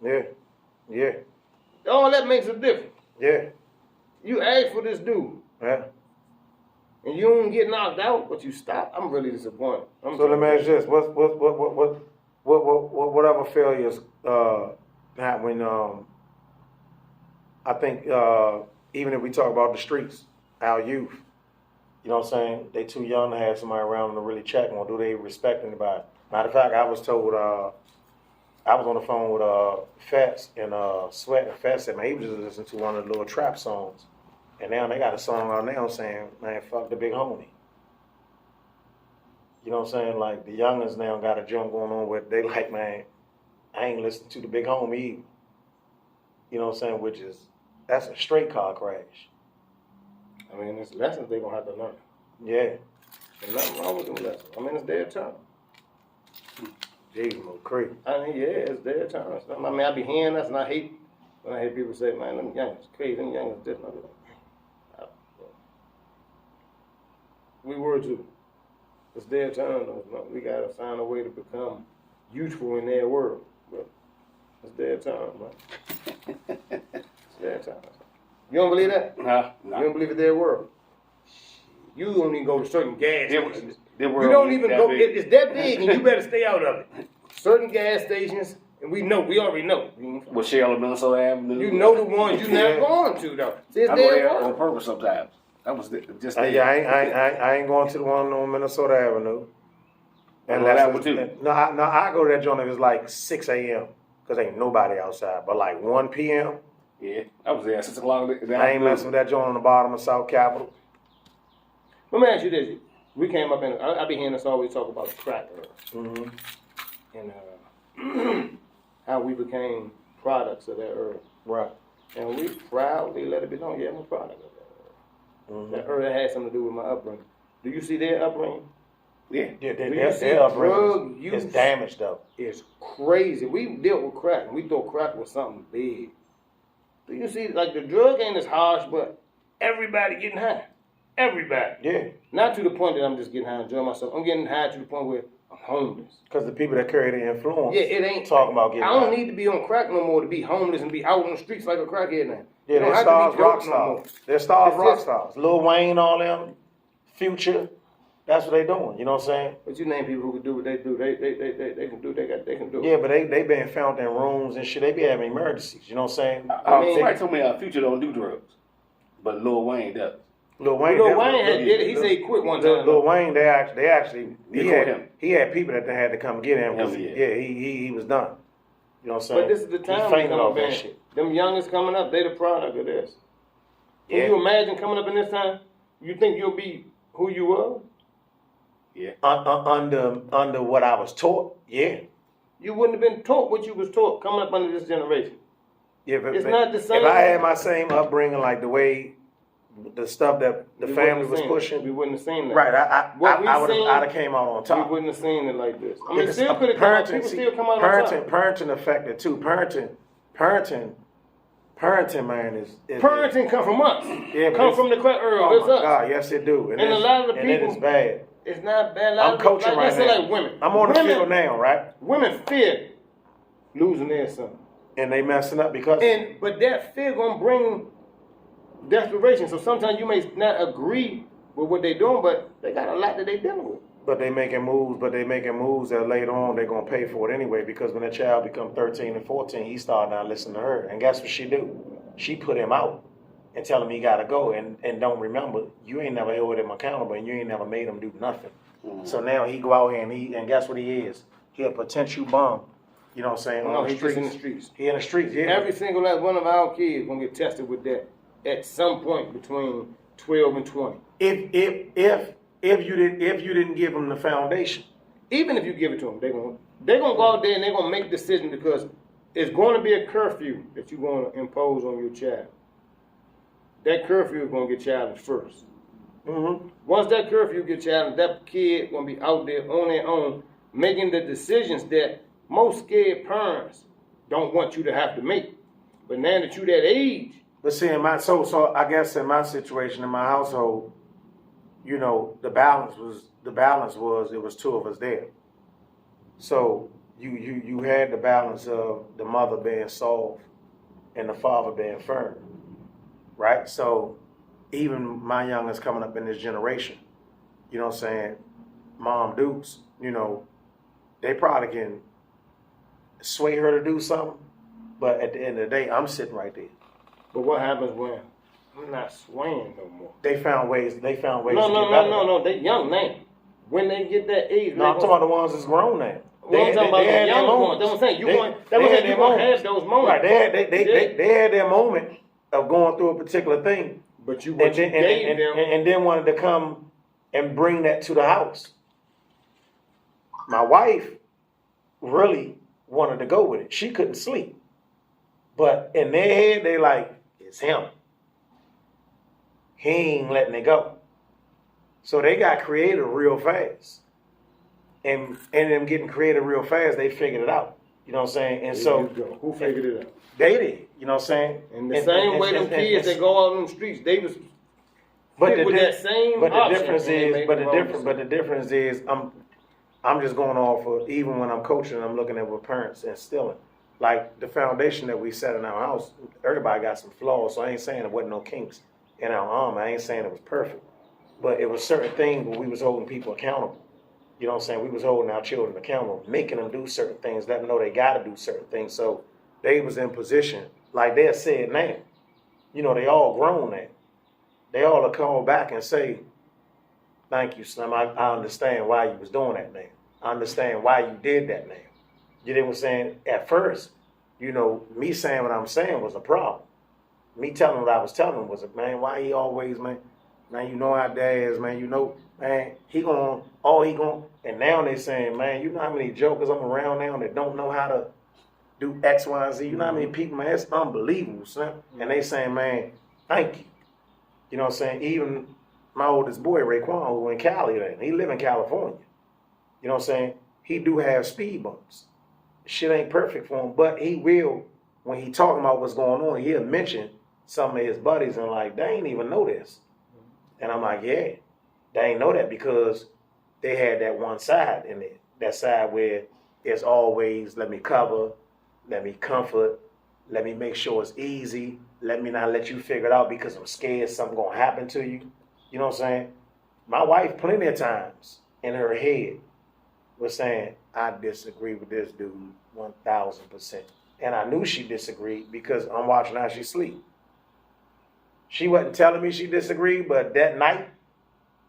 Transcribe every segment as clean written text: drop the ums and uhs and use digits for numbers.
Yeah. Yeah. All that makes a difference. Yeah. You ask for this dude. Yeah. And you don't get knocked out, but you stop. I'm really disappointed. So let me ask you this: whatever failures happen? I think even if we talk about the streets, our youth, you know what I'm saying? They too young to have somebody around them to really check on. Do they respect anybody? Matter of fact, I was told I was on the phone with Fats and Sweat, and Fats said, man, he was just listening to one of the little trap songs. And now they got a song out now saying, man, fuck the big homie. You know what I'm saying? Like, the youngins now got a jump going on where they like, man, I ain't listening to the big homie either. You know what I'm saying? Which is, that's a straight car crash. I mean, it's lessons they're going to have to learn. Yeah. There's nothing wrong with them lessons. I mean, it's their time. Jeez, little crazy. I mean, yeah, it's their time. I mean, I be hearing that, and I hate when I hear people say, man, them youngins crazy, them youngins different. We were too. It's their time, though. We got to find a way to become useful in their world. But it's their time, man. It's their time. You don't believe that? No. You don't believe it's their world? You don't even go to certain gas stations. You don't even go. It's that big, and you better stay out of it. Certain gas stations, and we already know. With Shell Minnesota Avenue. You know the ones you're not going to, though. See, it's I go their there world. on purpose sometimes. That was just Yeah, I ain't going to the one on Minnesota Avenue. And Well, that one too. No, I go to that joint if it's like 6 a.m. because ain't nobody outside. But like 1 p.m., Yeah, I was there 6 o'clock. I ain't messing with that joint on the bottom of South Capitol. Let me ask you this. We came up in, I be hearing us always talk about the crack era. Mm-hmm. And how we became products of that era. Right. And we proudly let it be known, yeah, I'm a product of that era. Mm-hmm. That era had something to do with my upbringing. Do you see their upbringing? Yeah. Their upbringing is damaged, though. It's crazy. We dealt with crack, and we thought crack was something big. Do you see, like, the drug ain't as harsh, but everybody getting high. Everybody. Yeah. Not to the point that I'm just getting high and enjoying myself. I'm getting high to the point where I'm homeless. Because the people that carry the influence, Yeah, it ain't talking about getting I don't high. need to be on crack no more to be homeless and be out on the streets like a crackhead now. Yeah, they're stars, rock stars. They're stars, rock stars. Lil Wayne, all them, Future. That's what they doing. You know what I'm saying? But you name people who can do what they do. They can do. They can do. Yeah, but they been found in rooms and shit. They be having emergencies. You know what I'm saying? I mean, somebody told me Future don't do drugs, but Lil Wayne does. Lil Wayne had did it. He said he quit one time. Lil Wayne, they actually They caught him. He had people that they had to come get him. Yeah. He was done. You know what I'm saying? But this is the time He fainted coming off that up. shit. Them youngest coming up, they the product of this. Can Yeah. you imagine coming up in this time? You think you'll be who you were? Yeah. Under what I was taught, yeah. You wouldn't have been taught what you was taught coming up under this generation. Yeah, It's not the same. If I had my same upbringing, like the way the stuff that the family was we pushing, wouldn't have seen that. right? I would have came out on We top. wouldn't have seen it like this. I mean, Because still could have come out. People still come out on top. Parenting affected too. Parenting, man, is Parenting come from us. Yeah, but come it's- from the crack era. Oh It's my us. God, yes it do, And a lot of the and it people- is bad. It's not bad. I'm coaching right let's say now. like women. I'm on the Women- field now, right? Women fear losing their son. And they messing up because But that fear gonna bring desperation. So sometimes you may not agree with what they're doing, but they got a lot that they dealing with. But they making moves that later on they're gonna pay for it anyway, because when that child become 13 and 14, he start not listening to her. And guess what she do? She put him out and tell him he gotta go, and don't remember, you ain't never held him accountable, and you ain't never made him do nothing. Mm-hmm. So now he go out here and guess what he is? He a potential bum. You know what I'm saying? No, On the he's just in the streets. streets. He in the streets, yeah. Every single last one of our kids gonna get tested with that at some point between 12 and 20. If you didn't give him the foundation. Even if you give it to them, they're gonna go out there and they're gonna make decisions because it's going to be a curfew that you're going to impose on your child. That curfew is going to get challenged first. Mm-hmm. Once that curfew gets challenged, that kid going to be out there on their own making the decisions that most scared parents don't want you to have to make. But now that you that age, But see, so I guess in my situation, in my household, the balance was it was two of us there. So you had the balance of the mother being soft and the father being firm, right? So even my youngest coming up in this generation, you know what I'm saying, Mom Dukes, you know, they probably can sway her to do something, but at the end of the day, I'm sitting right there. But what happens when I'm not swaying no more? They found ways to No, get better. no. They young now. When they get that age, No, I'm talking about the ones that's grown now. Well, I'm talking about the had their young ones. moments. That's what I'm saying. You They- going? they That's what I'm had saying. You their gonna have moments. those moments. Right, they had their moment of going through a particular thing, But you, and what you then, gave and, them. and then wanted to come and bring that to the house. My wife really wanted to go with it. She couldn't sleep, but in their head, they like, it's him. He ain't letting it go. So they got creative real fast. And them getting creative real fast, they figured it out. You know what I'm saying? And There so you go. Who figured it out? they did. You know what I'm saying? And the same way them kids that go out on the streets, they was but with that same but the option, difference and they is, made but the the wrong difference, but the decision. difference is, I'm just going off of, even when I'm coaching, I'm looking at what parents instilling. Like the foundation that we set in our house, everybody got some flaws. So I ain't saying there wasn't no kinks in our armor. I ain't saying it was perfect, but it was certain things where we was holding people accountable. You know what I'm saying? We was holding our children accountable, making them do certain things, letting them know they got to do certain things. So they was in position, like they said now. You know, they all grown now. They all will call back and say, thank you, Slim. I understand why you was doing that now. I understand why you did that now. You know what I'm saying? At first, you know, me saying what I'm saying was a problem. Me telling what I was telling him was, man, why he always, man, you know how dad is, man, you know, man, he going, and now they saying, man, you know how many jokers I'm around now that don't know how to do X, Y, and Z. You know how many people, man, it's unbelievable, Slim. And they saying, man, thank you. You know what I'm saying? Even my oldest boy, Raekwon, who in Cali, he live in California. You know what I'm saying? He do have speed bumps. Shit ain't perfect for him, but he will, when he talking about what's going on, he'll mention some of his buddies and like, they ain't even know this. And I'm like, yeah, they ain't know that because they had that one side in it. That side where it's always, let me cover, let me comfort, let me make sure it's easy, let me not let you figure it out because I'm scared something gonna happen to you. You know what I'm saying? My wife plenty of times in her head was saying, I disagree with this dude 1,000%. And I knew she disagreed because I'm watching how she sleep. She wasn't telling me she disagreed, but that night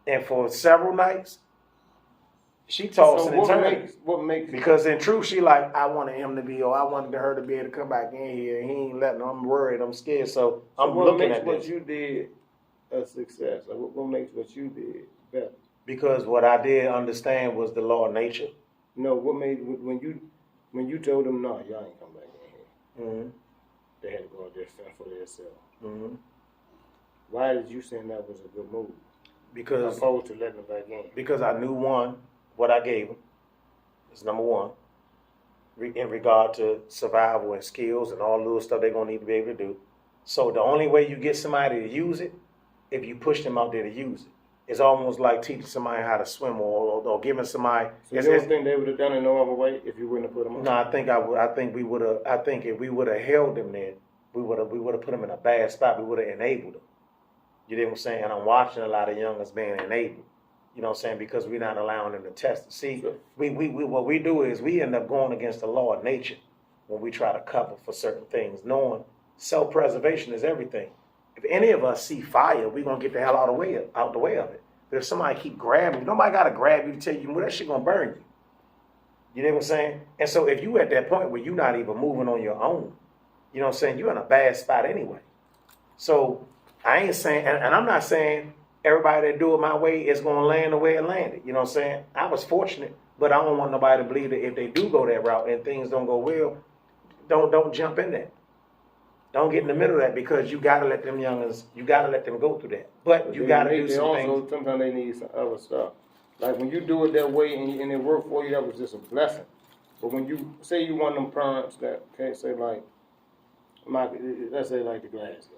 and for several nights, she tossing and turning. What makes Because in truth, she like, I wanted him to be, or I wanted her to be able to come back in here, and he ain't letting her. I'm worried, I'm scared, so I'm looking at what this. you did a success? Like, what makes what you did better? Because what I did understand was the law of nature. No, what made when you told them no, y'all ain't come back in here. Mm-hmm. They had to go out there and fend for themselves. Mm-hmm. Why did you say that was a good move? Because Opposed to letting them back in. Because I knew one, what I gave them is number one, in regard to survival and skills and all the little stuff they're gonna need to be able to do. So the only way you get somebody to use it, if you push them out there to use it. It's almost like teaching somebody how to swim or giving somebody. So you don't think they would have done it no other way if you wouldn't have put them on? No, I think I would. I think we would have. I think if we would have held them there, we would have put them in a bad spot. We would have enabled them. You know what I'm saying? And I'm watching a lot of youngers being enabled. You know what I'm saying? Because we're not allowing them to test. See, Sure. we what we do is we end up going against the law of nature when we try to cover for certain things, knowing self-preservation is everything. If any of us see fire, we're gonna get the hell out the way of it. But if somebody keep grabbing you, nobody gotta grab you to tell you, well, that shit gonna burn you. You know what I'm saying? And so if you at that point where you're not even moving on your own, you know what I'm saying, you're in a bad spot anyway. So I ain't saying, and I'm not saying everybody that do it my way is gonna land the way it landed. You know what I'm saying? I was fortunate, but I don't want nobody to believe that if they do go that route and things don't go well, don't jump in there. Don't get in the middle of that because you gotta let them youngers, you gotta let them go through that. But you gotta do some things. Sometimes they need some other stuff. Like when you do it that way and it worked for you, that was just a blessing. But when you say you want them parents that can't say like, let's say like the Glasgow,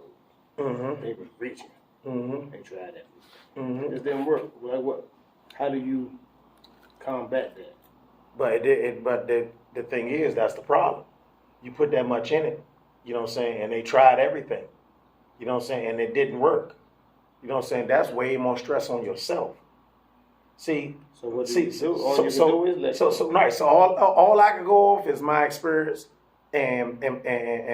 Mm-hmm. they was reaching, Mm-hmm. they tried that. Mm-hmm. It didn't work. Like what? How do you combat that? But the thing is, that's the problem. You put that much in it, you know what I'm saying, and they tried everything, you know what I'm saying, and it didn't work. You know what I'm saying? That's way more stress on yourself. See, So what do see, you do? All you can do is let go. so all I can go off is my experience, and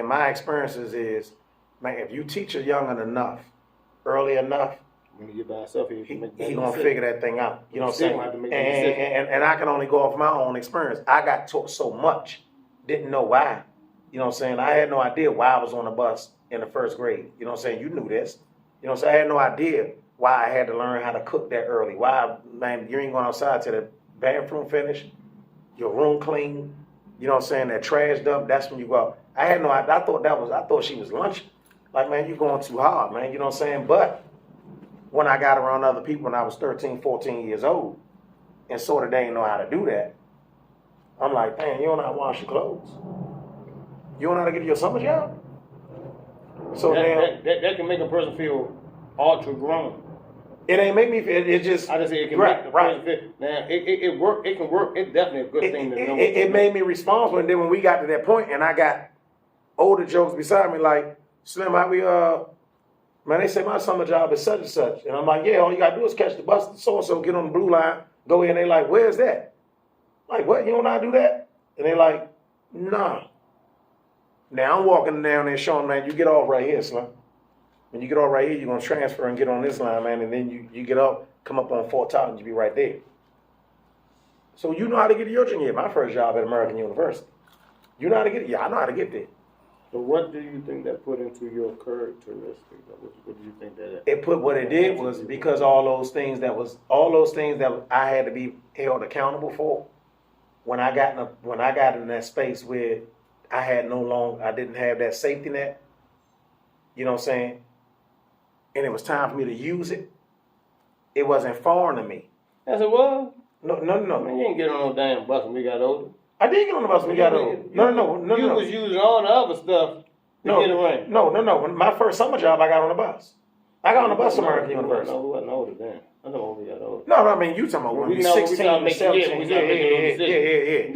my experiences is, man, if you teach a youngin enough, early enough, When you get by yourself, he gonna figure that thing out. You know what I'm Still saying? have to make that decision. And I can only go off my own experience. I got taught so much, didn't know why. You know what I'm saying? I had no idea why I was on the bus in the first grade. You know what I'm saying? You knew this. You know what I'm saying? I had no idea why I had to learn how to cook that early. Why, man, you ain't going outside till the bathroom finished, your room clean. You know what I'm saying? That trash dump, that's when you go out. I had no idea. I thought she was lunching. Like, man, you going too hard, man. You know what I'm saying? But when I got around other people when I was 13, 14 years old, and sort of they didn't know how to do that, I'm like, man, you don't know how to wash your clothes. You don't know how to get your summer job? So now, that can make a person feel ultra grown. it ain't make me feel, it just, I just say it can right, make a person feel. Now it work. It can work. It's definitely a good thing to know. it made me responsible. And then when we got to that point and I got older jokes beside me like, Slim, how we, man, they say my summer job is such and such. And I'm like, yeah, all you gotta do is catch the bus, so-and-so, get on the blue line, go in. They like, where's that? Like, what, you don't know how to do that? And they like, nah. Now I'm walking down there showing, man, you get off right here, Slim. When you get off right here, you're gonna transfer and get on this line, man, and then you get up, come up on Fort Totten, you be right there. So you know how to get to your junior year. My first job at American University. You know how to get it? Yeah, I know how to get there. So what do you think that put into your characteristics? What do you think that? It put what it did was because all those things that I had to be held accountable for. When I got in that space where I didn't have that safety net. You know what I'm saying? And it was time for me to use it. It wasn't foreign to me. I said, well, No. man, you ain't get on no damn bus when we got older. I did get on the bus when we got older. No. You was using all the other stuff to get around. No. When my first summer job, I got on the bus. I got on the bus to American University. No, we wasn't older then. I know when we got older. No, I mean, you talking about when we 16, 17.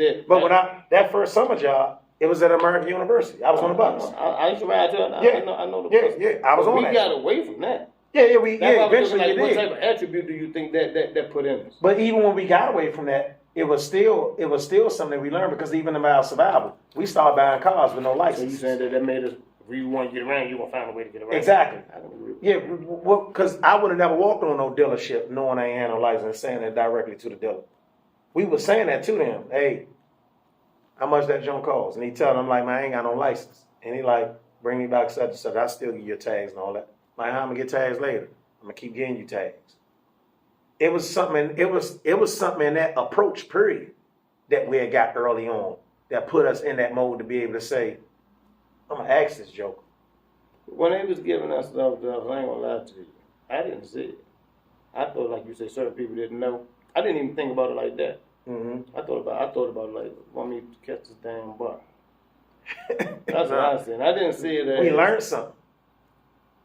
Yeah. But when that first summer job, it was at American University. I was on the bus. I used to ride to it. I know the bus. Yeah, I was on that. We got away from that. Eventually like, you what did. type of attribute do you think that put in us? But even when we got away from that, it was still something that we learned because even about survival, we started buying cars with no So license. you saying that made us, if you want to get around, you gonna find a way to get around. Exactly. I can agree with Yeah, well, because I would have never walked on no dealership knowing I ain't had no license, saying that directly to the dealer. We were saying that to them. Hey, how much that junk costs? And he telling them like, man, I ain't got no license. And he like, bring me back such and such. I still give you your tags and all that. Like, how I'm gonna get tags later? I'm gonna keep getting you tags. It was something. It was something in that approach period that we had got early on that put us in that mode to be able to say, I'm gonna ask this joke. When they was giving us stuff, I ain't gonna lie to you. I didn't see it. I thought, like you said, certain people didn't know. I didn't even think about it like that. Mm-hmm. I thought about it like, want me to catch this damn bus. That's what I said. I didn't see it as... We learned something.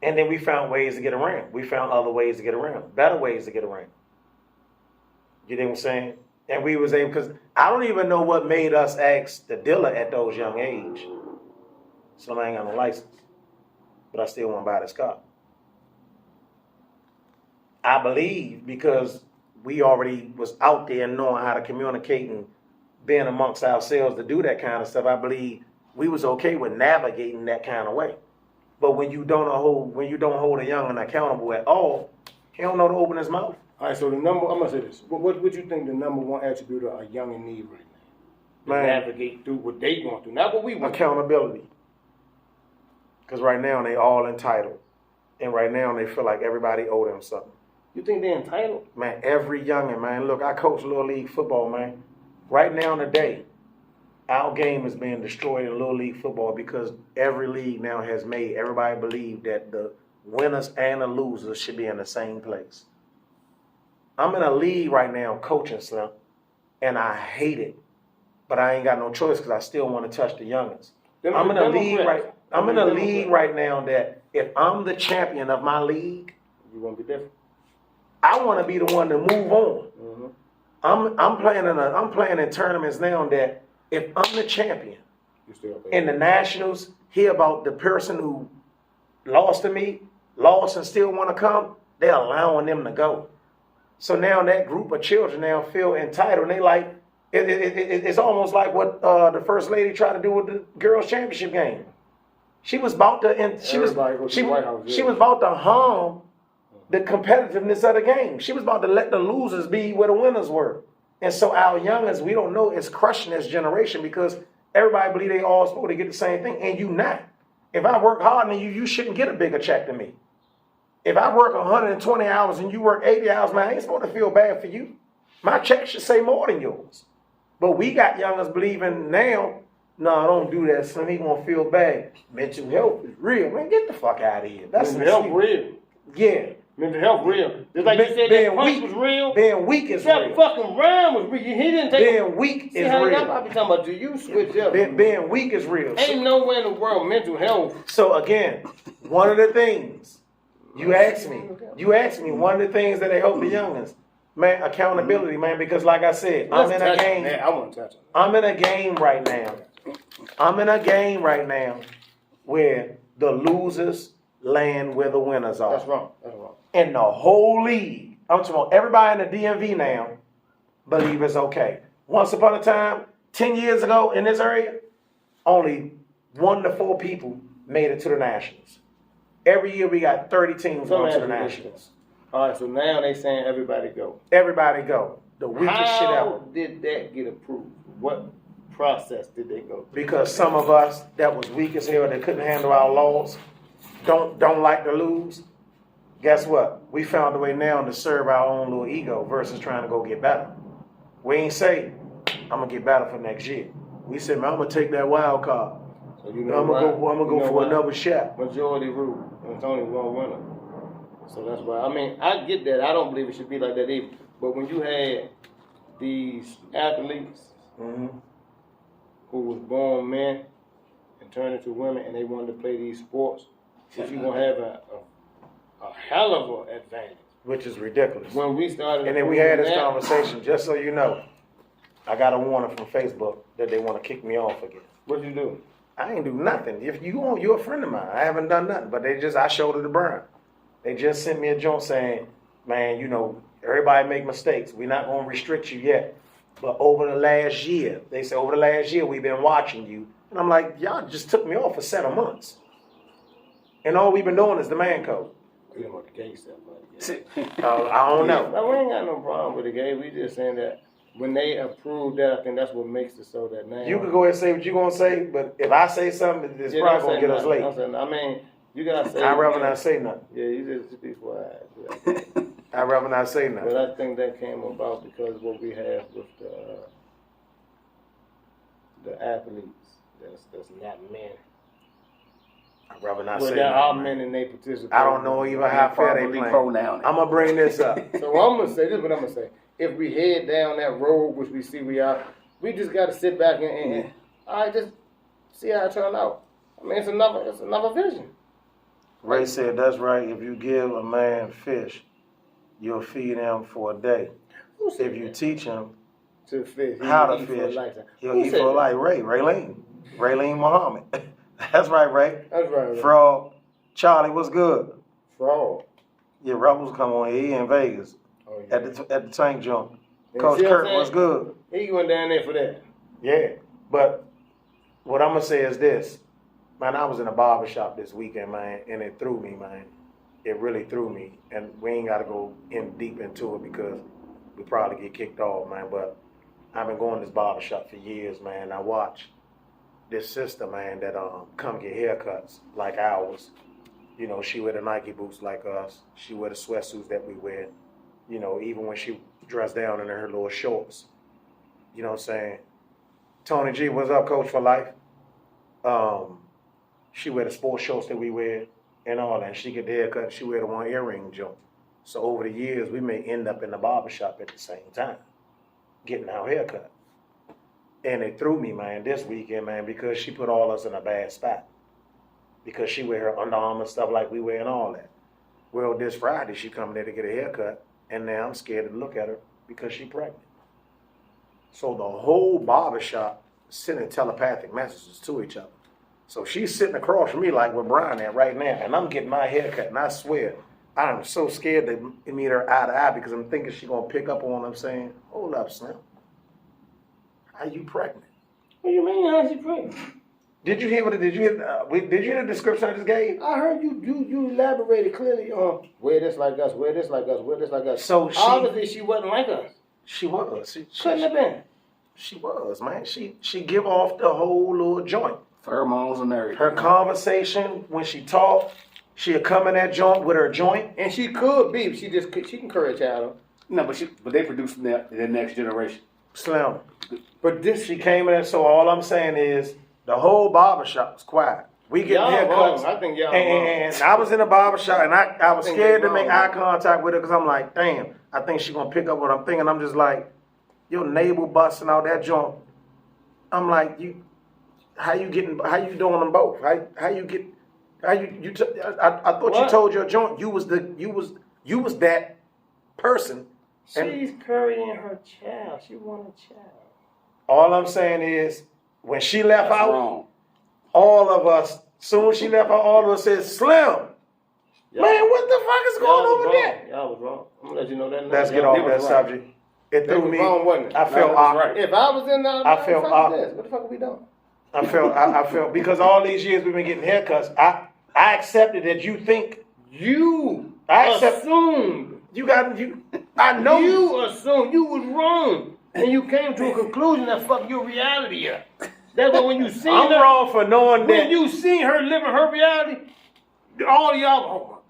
And then we found ways to get around. We found other ways to get around. Better ways to get around. You know what I'm saying? And we was able, because I don't even know what made us ask the dealer at those young age. So I ain't got no license. But I still want to buy this car. I believe because we already was out there knowing how to communicate and being amongst ourselves to do that kind of stuff, I believe we was okay with navigating that kind of way. But when you don't hold a youngin' accountable at all, he don't know to open his mouth. All right, so I'm gonna say this. What would you think the number one attribute of a youngin' need right now? To Man. navigate through what they going through, not what we want. Accountability. Because right now they all entitled. And right now they feel like everybody owe them something. You think they're entitled? Man, every youngin', man. Look, I coach Little League football, man. Right now today, our game is being destroyed in Little League football because every league now has made everybody believe that the winners and the losers should be in the same place. I'm in a league right now coaching, Slim, and I hate it. But I ain't got no choice because I still want to touch the youngins. I'm in a league right now that if I'm the champion of my league, you want to be different. I want to be the one to move on. Mm-hmm. I'm playing in tournaments now that if I'm the champion You still pay. and the nationals hear about the person who lost to me, lost and still want to come, they're allowing them to go. So now that group of children now feel entitled. And they like, it's almost like what the first lady tried to do with the girls' championship game. She was about to, and she was Everybody go to the White House, yeah. she was about to harm the competitiveness of the game. She was about to let the losers be where the winners were. And so our youngins, we don't know, is crushing this generation because everybody believe they all supposed to get the same thing, and you not. If I work hard than you, you shouldn't get a bigger check than me. If I work 120 hours and you work 80 hours, man, I ain't supposed to feel bad for you. My check should say more than yours. But we got youngins believing now, no, don't do that, son. He gonna feel bad. Mental health is real. Man, get the fuck out of here. That's Mental health some- real. Yeah. Mental health real. Just like you said Being that punch weak was real. Being weak is That real. fucking rhyme was real. He didn't take Being weak See is how real. y'all be talking about, do you switch up? Being weak is real. Ain't nowhere in the world mental health. So again, one of the things you asked me one of the things that they help the youngins, man, accountability, man, because like I said, I'm in a game. I want to touch it. I'm in a game right now. I'm in a game right now where the losers land where the winners are. That's wrong. That's wrong. In the whole league, I'm talking about everybody in the DMV now believe it's okay. Once upon a time, 10 years ago in this area, only 1 to 4 people made it to the Nationals. Every year we got 30 teams So going to the man, Nationals. All right, so now they saying everybody go. Everybody go. The weakest shit ever. How did that get approved? What process did they go through? Because some of us that was weak as hell, that couldn't handle our laws, don't like to lose. Guess what? We found a way now to serve our own little ego versus trying to go get better. We ain't say, I'm gonna get better for next year. We said, man, I'm gonna take that wild card. So you know I'm gonna go for another shot. Majority rule. And it's only one winner. So that's why. I mean, I get that. I don't believe it should be like that either. But when you had these athletes Mm-hmm. who was born men and turned into women, and they wanted to play these sports, that you're gonna have a hell of an advantage. Which is ridiculous. When we started, And then we had this that, conversation, just so you know, I got a warning from Facebook that they want to kick me off again. What'd you do? I ain't do nothing. If you want, you're a friend of mine. I haven't done nothing, but I showed it to Brian. They just sent me a joint saying, man, you know, everybody make mistakes. We're not going to restrict you yet. But over the last year, they say, over the last year, we've been watching you. And I'm like, y'all just took me off for 7 months. And all we've been doing is the man code. We don't want the gay stuff, but I don't know. No, we ain't got no problem with the gay. We just saying that when they approve that, I think that's what makes it so that now. You can go ahead and say what you're going to say, but if I say something, it's probably going to get us late. I mean, you gotta say. I'd rather not say nothing. Yeah, you just be quiet. I'd rather not say nothing. But I think that came about because what we have with the athletes that's not men. I'd rather not Well, say there are nothing. men and they participate. I don't know even how fair they Properly playing. pronounced. I'm going to bring this up. So I'm gonna say this. Is what I'm gonna say. If we head down that road, which we see we are, we just gotta sit back and all right, just see how it turn out. I mean, it's another vision. Ray said, that's right. If you give a man fish, you'll feed him for a day. Who said If you that? teach him To fish, how to eat for a fish, lifetime. he'll Who eat said for a that? life. Raylene Muhammad. That's right, Ray. That's right. Frog. Charlie, what's good? Fraud. Yeah, Rebels come on here. He in Vegas Oh, yeah. at the tank jump. And Coach see what I'm Kurt, saying? what's good? He went down there for that. Yeah, but what I'm gonna say is this, man. I was in a barber shop this weekend, man, and it threw me, man. It really threw me, and we ain't gotta go in deep into it because we probably get kicked off, man. But I've been going to this barber shop for years, man. I watch this sister, man, that come get haircuts like ours. You know, she wear the Nike boots like us. She wear the sweatsuits that we wear. You know, even when she dressed down in her little shorts. You know what I'm saying? Tony G, what's up, Coach for Life? She wear the sports shorts that we wear and all that. She get the haircut, she wear the one earring joint. So over the years, we may end up in the barbershop at the same time, getting our haircut. And it threw me, man, this weekend, man, because she put all us in a bad spot. Because she wear her Under Armour stuff like we wear and all that. Well, this Friday, she come there to get a haircut, and now I'm scared to look at her because she pregnant. So the whole barbershop sending telepathic messages to each other. So she's sitting across from me like where Brian at right now, and I'm getting my hair cut, and I swear, I'm so scared to meet her eye to eye because I'm thinking she's gonna pick up on what I'm saying. Hold up, Slim. How you pregnant? What do you mean? How's she pregnant? Did you hear did you hear the description I just gave? I heard you elaborated clearly on where this like us, where this like us, where this like us. So obviously she wasn't like us. She was. Couldn't have been. She was, man. She give off the whole little joint. Pheromones and everything. Her conversation when she talked, she'll come in that joint with her joint. And she could be. She can encourage child. No, but they produce the next generation. Slim. But this She came in there, so all I'm saying is the whole barbershop was quiet. We get y'all haircuts. wrong. I think y'all and I was in the barbershop and I was think scared they to make wrong. eye contact with her because I'm like, damn, I think she's gonna pick up what I'm thinking. I'm just like, your navel busting out that joint. I'm like, how you doing them both? I thought What? you told your joint you was that person. She's currying her child. She want a child. All I'm saying is when she left That's out, wrong. all of us, soon as she left out, all of us said, Slim, man, what the fuck is going on with that? Y'all was wrong. I'm gonna let you know that. Let's get Y'all off was that right. subject. It They threw was me. wrong, wasn't it? I felt No, that's awkward. right. If I was in there, I felt awkward. what the fuck are we doing? I felt because all these years we've been getting haircuts, I accepted that you think You I accept- assumed. I know You assumed you was wrong, and you came to a conclusion that fuck your reality up. That's why when you seen I'm her, wrong for knowing when that. you seen her living her reality, all y'all,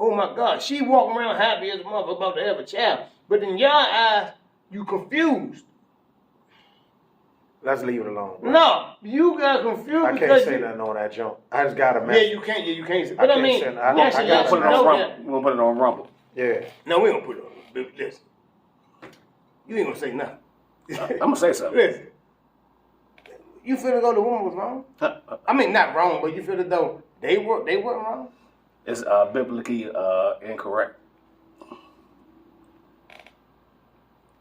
oh my God, she walking around happy as a mother about to have a child, but in your eyes, you confused. Let's leave it alone. No, you got confused I because can't say you, nothing on that jump. I just got a yeah, message. you can't. I But I can't mean, say you that. should I let gotta Put you it on know Rumble. that. We're gonna put it on Rumble. No, we don't put it on. Listen, you ain't gonna say nothing. I'm gonna say something. Listen, you feel as though the woman was wrong? I mean, not wrong, but you feel as though they weren't wrong. It's biblically incorrect.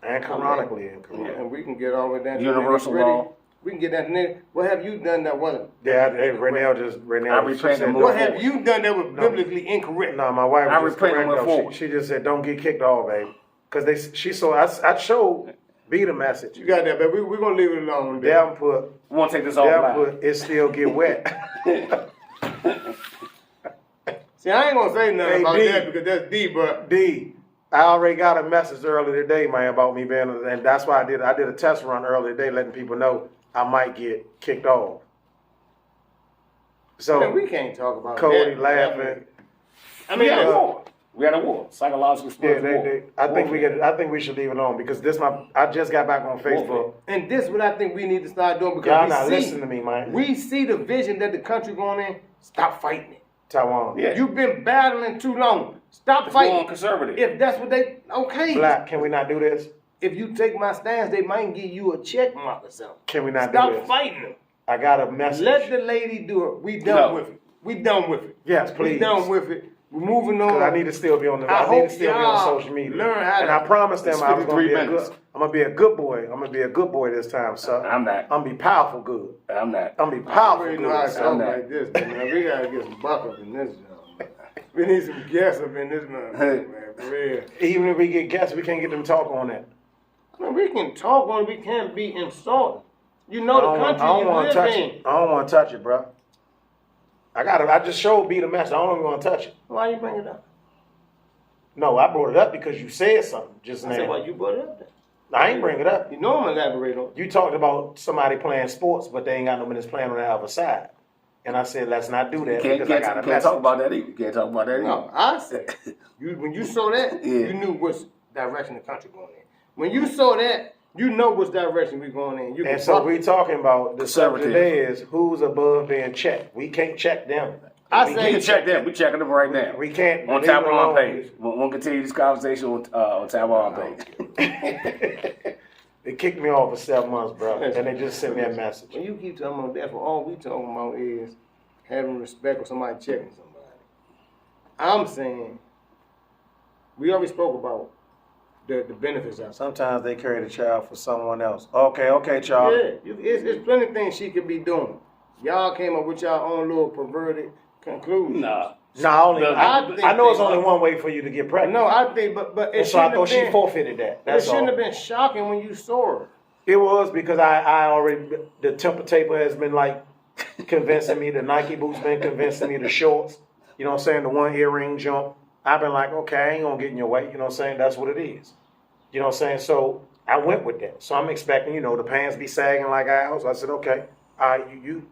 And canonically incorrect. And we can get all the way down to Universal the nitty-gritty. law. We can get down to the What have you done that wasn't? Yeah, Renell I repent and said, move What forward. have you done that was biblically incorrect? No, my wife I was just repent and correct, went though. forward. She just said, don't get kicked off, baby. Because she saw, I showed B the message. You got that, but we're going to leave it alone. baby. Davenport, We want to take this offline. it still get wet. See, I ain't going to say nothing Hey, about D. that because that's deep, but D, I already got a message earlier today, man, about me being, and that's why I did a test run earlier today, letting people know I might get kicked off. So man, we can't talk about Cody that. laughing. I We mean, had a uh, war. We had a war. Psychological Yeah, spiritual war. I think we should leave it alone because I just got back on Facebook. and this is what I think we need to start doing because Y'all not listening to me, man. we see the vision that the country going in. Stop fighting it. Taiwan. Yeah. You've been battling too long. Stop It's fighting. going conservative. If that's what they okay. Black, can we not do this? If you take my stance, they might give you a check mark or something. Can we not do Stop this? fighting them. I got a message. Let the lady do it. We done No. with it. We done with it. Yes, We please. done with it. We're moving on. 'Cause I need to still be on the. I I, need to hope still be on y'all social media. learn how and to- I promised them It's I was gonna 53 be a minutes. good. I'm gonna be a good boy. I'm gonna be a good boy this time, son. I'm not. I'm gonna be powerful good. I'm not. I'm gonna be I powerful already know how to good. talk I'm not. like this, man. We gotta get some buck up in this job, man. We need some guests up in this man, for real. Even if we get guests, we can't get them talk on that. I mean, we can talk on it, we can't be insulted. You know the I country don't you want to live touch in. it. I don't want to touch it, bro. I just showed B the message. I don't even want to touch it. Why you bring it up? No, I brought it up because you said something just I said, why now. you brought it up then? I ain't bring it up. You know I'm gonna elaborate on it. You talked about somebody playing sports, but they ain't got no business playing on the other side. And I said, let's not do that Can't, because I got a can't message. talk about that either. Can't talk about that either. No, I said, when you saw that, Yeah. you knew which direction the country going in. When you saw that, you know which direction we going in. You can And so fuck we it. talking about the subject Conservative. today is who's above being checked. We can't check them. I We say- You can check them. We're checking them right now. We can't On leave it Taiwan alone. page. We'll continue this conversation on Taiwan page. They kicked me off for 7 months, bro, and they just sent me a message. When you keep talking about that, for all we talking about is having respect for somebody checking somebody. I'm saying, we already spoke about the benefits of it. Sometimes they carry the child for someone else. Okay, Charlie. Yeah, it's plenty of things she could be doing. Y'all came up with y'all own little perverted conclusion. Nah. No, I know it's they- only one way for you to get pregnant. No, I think, but it And so I shouldn't thought have she been. forfeited that. It That's shouldn't all. have been shocking when you saw her. It was because I already, the temper taper has been like convincing me, the Nike boots been convincing me, the shorts, you know what I'm saying, the one earring jump. I've been like, okay, I ain't gonna get in your way, you know what I'm saying, that's what it is. You know what I'm saying, so I went with that. So I'm expecting, you know, the pants be sagging like ours. I said, okay, all right, you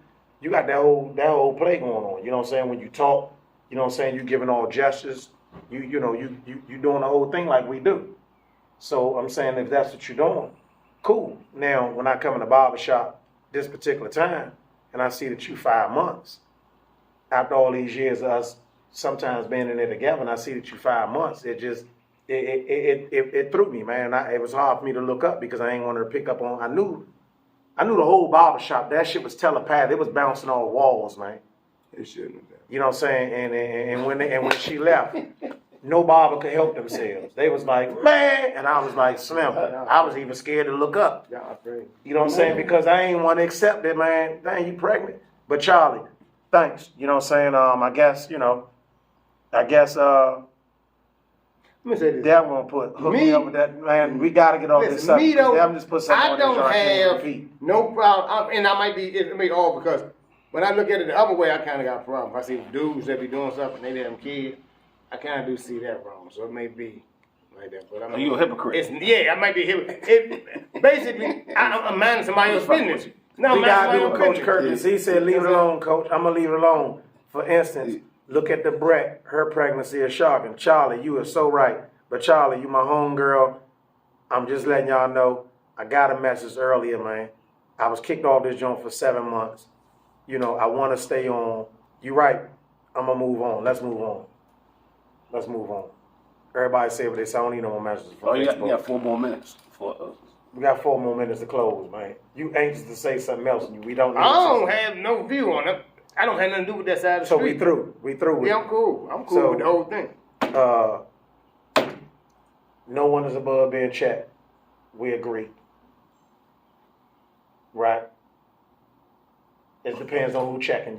got that whole play going on, you know what I'm saying, when you talk, you know what I'm saying, you giving all gestures, you doing the whole thing like we do. So I'm saying if that's what you're doing, cool. Now, when I come in the barber shop this particular time, and I see that you 5 months, after all these years of us sometimes being in there together, and I see that you 5 months, it just, it threw me, man. It was hard for me to look up because I ain't want her to pick up on, I knew the whole barber shop, that shit was telepathic. It was bouncing off walls, man. It shouldn't have been. You know what I'm saying? And when she left, no barber could help themselves. They was like, man, and I was like, Slim. I was even scared to look up. Y'all crazy. You know what I'm saying? Because I ain't want to accept it, man. Dang, you pregnant. But Charlie, thanks. You know what I'm saying? I guess Let me say this. that one hook me up with that, man. We gotta get off this Listen, subject. me though, Them just put something I on this don't joint I can't have repeat. no problem, and I might be, it may all because when I look at it the other way, I kind of got a problem. If I see dudes that be doing something, they having kids, I kind of do see that wrong. So it may be like that. But Are you a hypocrite? I might be a hypocrite. Basically, I'm minding somebody else's business. No, We I'm gotta minding do what somebody Coach else's Kirk business. is. He said, leave it alone, Coach. I'm gonna leave it alone. For instance, look at the Brett. Her pregnancy is shocking. Charlie, you are so right. But Charlie, you my homegirl. I'm just letting y'all know. I got a message earlier, man. I was kicked off this joint for 7 months. You know, I want to stay on. You right. I'm gonna move on. Let's move on. Let's move on. Everybody say what they say. I don't need no more messages from Oh, you Facebook. got 4 more minutes for We got 4 more minutes to close, man. You anxious to say something else, and we don't need I to say don't have no view on it. I don't have nothing to do with that side of the So street. we through. We through with Yeah, it. I'm cool. I'm cool So- with the whole thing. No one is above being checked. We agree. Right? It depends on who checking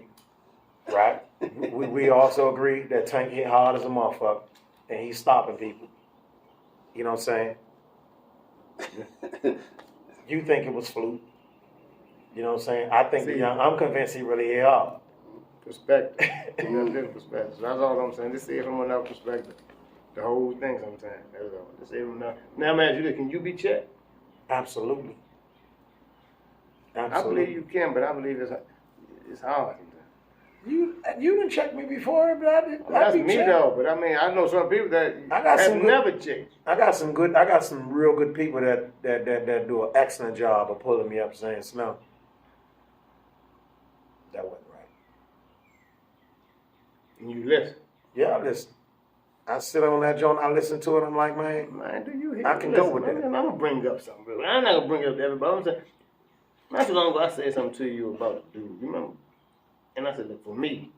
you. Right? we also agree that Tank hit hard as a motherfucker and he's stopping people. You know what I'm saying? You think it was fluke. You know what I'm saying? I think I'm convinced he really hit hard. Perspective. You got different perspectives. That's all I'm saying. Just see it from another perspective. The whole thing sometimes. That's all. Just see it from another. Now, man, can you be checked? Absolutely. I Absolutely. believe you can, but I believe it's hard sometimes. You didn't check me before, but I did. That's I be me checked. though, but I mean, I know some people that I got have some good- never checked. I got some real good people that do an excellent job of pulling me up saying, Snow, that wasn't right. And you listen. Yeah, I sit on that joint, I listen to it, I'm like, man, Man, do you hear? I can go with that. I'm gonna bring up something. Bro. I'm not gonna bring it up to everybody. I'm saying, not too long ago, I said something to you about a dude. You remember? And I said, look, for me,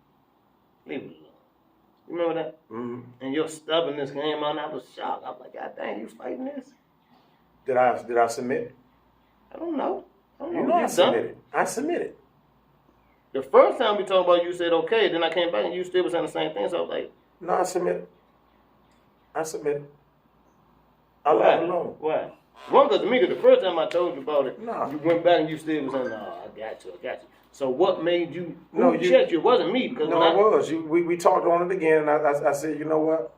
leave it alone. You remember that? mm, And your stubbornness came out, and I was shocked. I was like, God dang, you fighting this? did I submit? I don't know. You know I submitted. I submitted. The first time we talked about it, you said okay. Then I came back and you still was saying the same thing. So I was like, No, I submitted. I left it alone. Why? One, because to me, the first time I told you about it, No. you went back and you still was saying, no, I got you. So what made you, No, who you- checked you? It wasn't me. Because No, when it was. We talked on it again, and I said, you know what?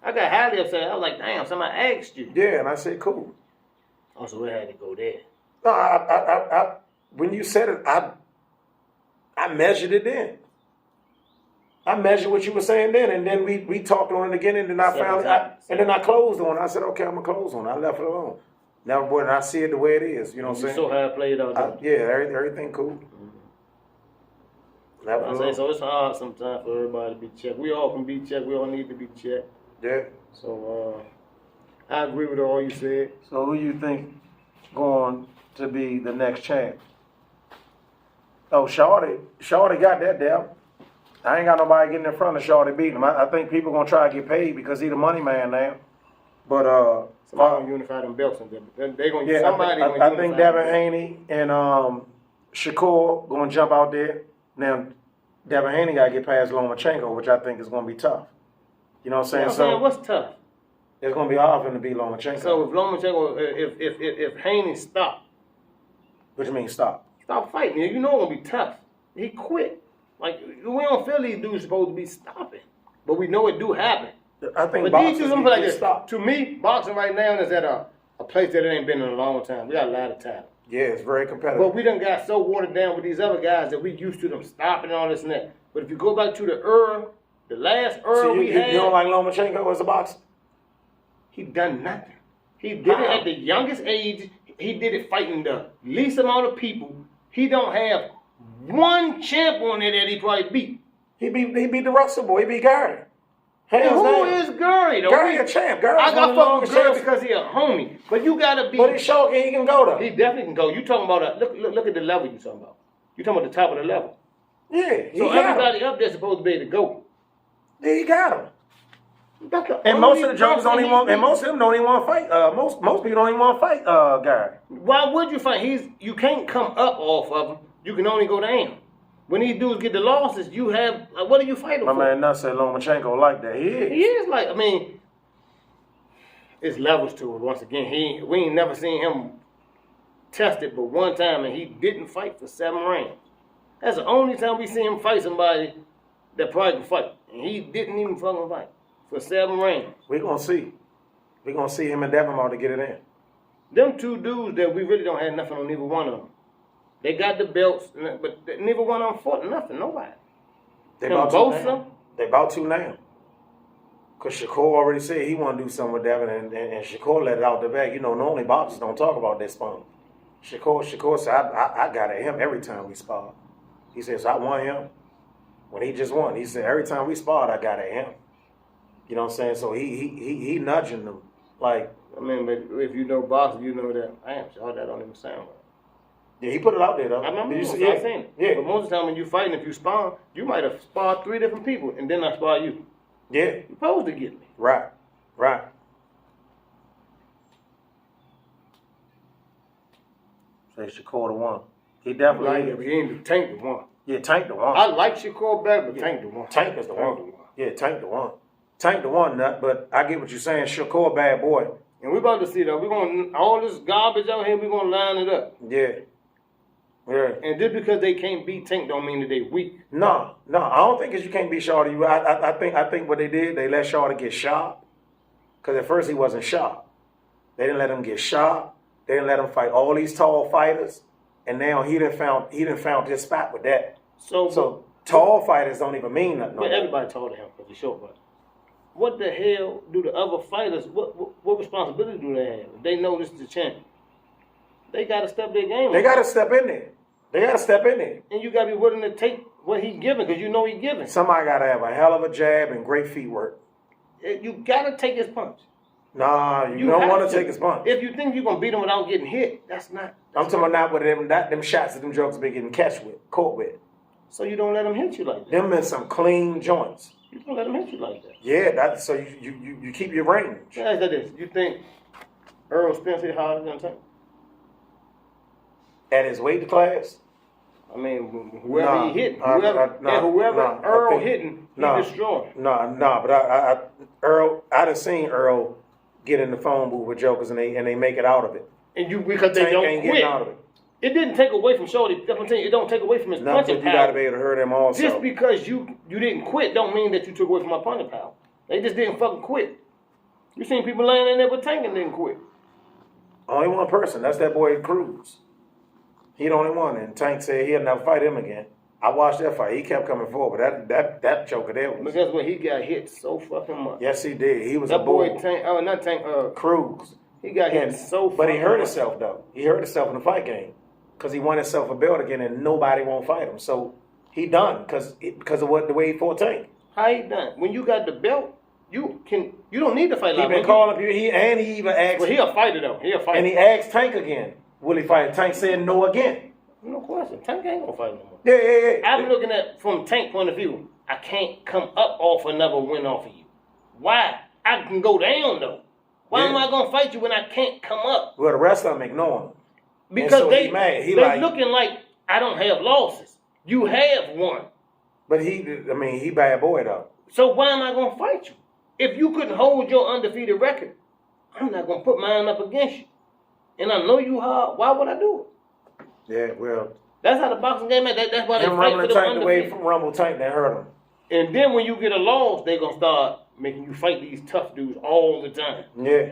I got highly upset. I was like, damn, somebody asked you. Yeah, and I said, cool. Oh, so we had to go there. No, I when you said it, I measured it then. I measured what you were saying then, and then we talked on it again, and then I found it, and then I closed on it. I said, okay, I'm gonna close on it. I left it alone. Now, boy, and I see it the way it is. You know what I'm You saying? saw how I played out there. Yeah, everything cool. Left it I say, alone. so it's hard sometimes for everybody to be checked. We all can be checked. We all need to be checked. Yeah. So I agree with all you said. So who you think going to be the next champ? Oh, Shorty got that down. I ain't got nobody getting in front of Shorty beating him. I think people gonna try to get paid because he the money man now. But Somebody gonna unify them belts and they gonna yeah, somebody gonna I think unify Devin them. Haney and Shakur gonna jump out there. Now, Devin Haney gotta get past Lomachenko, which I think is gonna be tough. You know what I'm saying? You know what I'm saying? So What's tough? it's gonna be hard for him to beat Lomachenko. So if Lomachenko, if Haney stopped What you mean stop? fighting, you know it's gonna be tough. He quit. Like we don't feel these dudes supposed to be stopping, but we know it do happen. I think But boxers these dudes, I'm need to like get this. stopped. To me, boxing right now is at a place that it ain't been in a long time. We got a lot of talent. Yeah, it's very competitive. But we done got so watered down with these other guys that we used to them stopping and all this and that. But if you go back to the last Earl So we had, you don't like Lomachenko as a boxer? he done nothing. He did it at the youngest age. He did it fighting the least amount of people. He don't have one champ on there that he probably beat. He beat the Russell boy. He beat Gary. And Hands who down. is Gurry though? Gary a champ. Gary's I one got of the fuck longest with Gurry champs. because he a homie. But you gotta be. But he's shocking. He can go though. He definitely can go. You talking about look at the level you talking about. You talking about the top of the level. Yeah, he So got him. everybody up there supposed to be able to go. Yeah, he got him. That's the And only most of the jokers don't even want. And most of them don't even want to fight. Most people don't even want to fight Gary. Why would you fight? You can't come up off of him. You can only go down. When these dudes get the losses, you have what are you fighting My for? man Nutt said Lomachenko like that. He is. He is like, I mean, it's levels to it. Once again, we ain't never seen him tested but one time, and he didn't fight for 7 rounds. That's the only time we see him fight somebody that probably can fight, and he didn't even fucking fight for 7 rounds. We gonna see. We gonna see him and Devin to get it in. Them two dudes that we really don't have nothing on neither one of them. They got the belts, but neither one of them fought nothing. Nobody. They Him about both to now. them? They about to now. Cause Shakur already said he want to do something with Devin, and Shakur let it out the bag. You know, normally boxers don't talk about their sparring. Shakur said, I got at him every time we sparred. He says, I won him when he just won. He said, every time we sparred, I got at him. You know what I'm saying? So he nudging them. Like, I mean, but if you know boxing, you know that. I am sure that don't even sound right. yeah, he put it out there though. I remember Did you I've see it? seen it. Yeah. But most of the time when you fighting, if you spar, you might have sparred 3 different people, and then I spar you. Yeah. You're supposed to get me. Right. Say Shakur the one. He definitely Like, is. he ain't the Tank the one. Yeah, Tank the one. I like Shakur better, but Tank the one. Tank is the one. Yeah, Tank the one. Tank the one, Nut. But I get what you're saying. Shakur, bad boy. And we about to see though. We're gonna all this garbage out here. We're gonna line it up. Yeah. Yeah. And just because they can't beat Tank don't mean that they weak. No. I don't think it's you can't beat Shawty. I think what they did, they let Shawty get shot. Because at first he wasn't shot. They didn't let him get shot. They didn't let him fight all these tall fighters. And now he done found his spot with that. So tall fighters don't even mean nothing. But everybody told him because he's short. But what the hell do the other fighters? What responsibility do they have? If they know this is the champ, they got to step their game. They got to step in there. And you got to be willing to take what he giving because you know he giving. Somebody got to have a hell of a jab and great feet work. You got to take his punch. Nah, you don't have want to take his punch. If you think you're gonna beat him without getting hit, that's not. I'm talking about not with them shots that them jokers be getting caught with. So you don't let him hit you like that. Them in some clean joints. You don't let him hit you like that. Yeah, so you keep your range. Let me ask you this: you think Earl Spence hit harder than Tank? At his weight class? I mean, whoever he hitting, I hitting, he destroying. But Earl, I done seen Earl get in the phone booth with jokers and they make it out of it. And you because they Tank don't ain't quit. getting out of it. It didn't take away from Shorty. That's what I'm telling you. It don't take away from his No, but punching you power. got to be able to hurt him also. Just because you didn't quit don't mean that you took away from my punching power. They just didn't fucking quit. You seen people laying in there with Tank and didn't quit. Only one person. That's that boy Cruz. He the only one. And Tank said he'll never fight him again. I watched that fight. He kept coming forward. That joker there was. But guess what? He got hit so fucking much. Yes, he did. He was That a bull. boy Tank, not Tank, Cruz. he got hit so fucking But he hurt much. himself, though. He hurt himself in the fight game. Because he won himself a belt again and nobody won't fight him. So he done because of the way he fought Tank. How he done? When you got the belt, you don't need to fight He like been calling people. He even asked. Well, he a fighter though. He a fighter. And he asked Tank again. Will he fight? Tank said no again. No question. Tank ain't gonna fight no more. Yeah. I'm looking at from Tank point of view. I can't come up off another win off of you. Why? I can go down though. Why am Yeah. I gonna fight you when I can't come up? Well, the rest of them ignoring him. Because so they he mad. He they like- looking like I don't have losses. You have one. But he bad boy though. So why am I gonna fight you? If you couldn't hold your undefeated record, I'm not gonna put mine up against you. And I know you hard. Why would I do it? Yeah, well, That's how the boxing game is. That's why they him fight for rumbling the tank away undefeated. from Rumble Tank that hurt him. And then when you get a loss, they gonna start making you fight these tough dudes all the time. Yeah.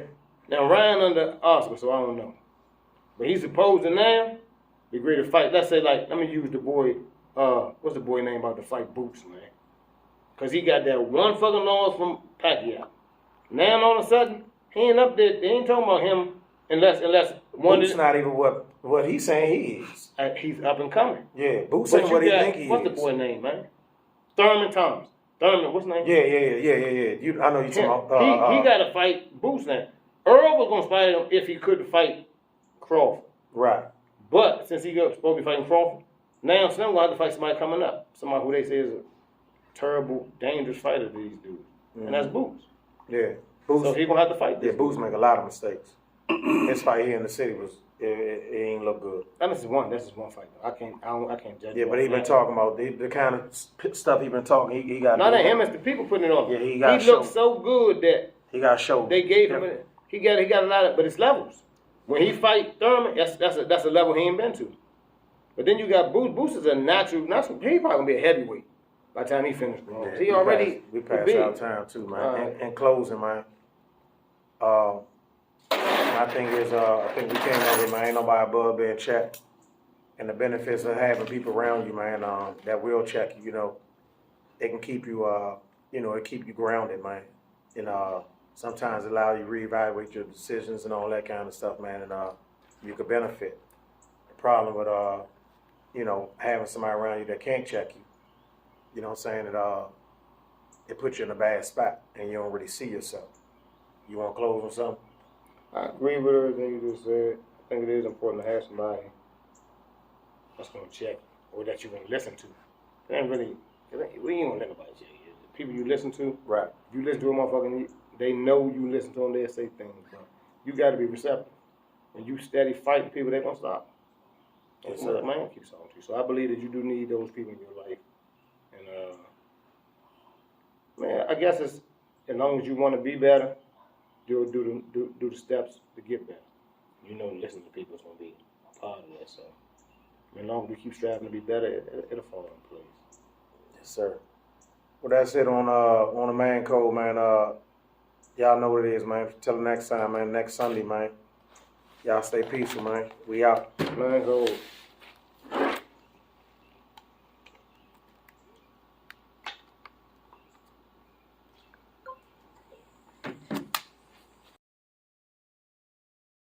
Now Ryan under Oscar, so I don't know. But he's supposed to now be great to fight. Let's say let me use the boy, what's the boy name about to fight Boots, man? Cause he got that one fucking loss from Pacquiao. Now all of a sudden, he ain't up there. They ain't talking about him unless one Boots not even what he's saying he is. he's up and coming. Yeah, Boots But ain't you what he got, think he what's is. the boy name, man? Thurman Thomas. Thurman, what's his name? Yeah. I know you talking about. He got to fight Boots now. Earl was gonna fight him if he couldn't fight Crawford. Right. But since supposed to be fighting Crawford, now Slim gonna have to fight somebody coming up. Somebody who they say is a terrible, dangerous fighter to these dudes. And that's Boots. Yeah. Boots. So he gonna have to fight this. Yeah, Boots make a lot of mistakes. His fight here in the city it ain't look good. And this is one fight though. I can't judge. Yeah, you but he off been that. talking about the kind of stuff he been talking. He got. Not him, it's the people putting it on. Yeah, he got looked show. so good that He got show. they gave him. He got a lot of, but it's levels. When he fight Thurman, that's a level he ain't been to. But then you got Boots. Boots is a natural. He probably gonna be a heavyweight by the time he finished. Yeah, He already we passed big. our time too, man. In closing, man. My thing is, I think we came over, man. Ain't nobody above being checked, and the benefits of having people around you, man, that will check you. You know, they can keep you, it keep you grounded, man, and sometimes allow you to reevaluate your decisions and all that kind of stuff, man, and you could benefit. The problem with having somebody around you that can't check you, you know what I'm saying, it puts you in a bad spot and you don't really see yourself. You want to close on something? I agree with everything you just said. I think it is important to have somebody that's gonna check or that you're gonna listen to. We ain't gonna let nobody check you. The people you listen to, Right. if you listen to a motherfucker, they know you listen to them, they'll say things, but you gotta be receptive. When you steady fighting people, they gonna stop. Yes, That's sir. what man keeps on to you. So I believe that you do need those people in your life. And man, I guess it's as long as you want to be better, you'll do the steps to get better. You know, listening to people is gonna be a part of that. So as long as we keep striving to be better, it'll fall in place. Yes, sir. Well, that's it on the man code, man. Y'all know what it is, man. Till next time, man. Next Sunday, man. Y'all stay peaceful, man. We out. Man, go.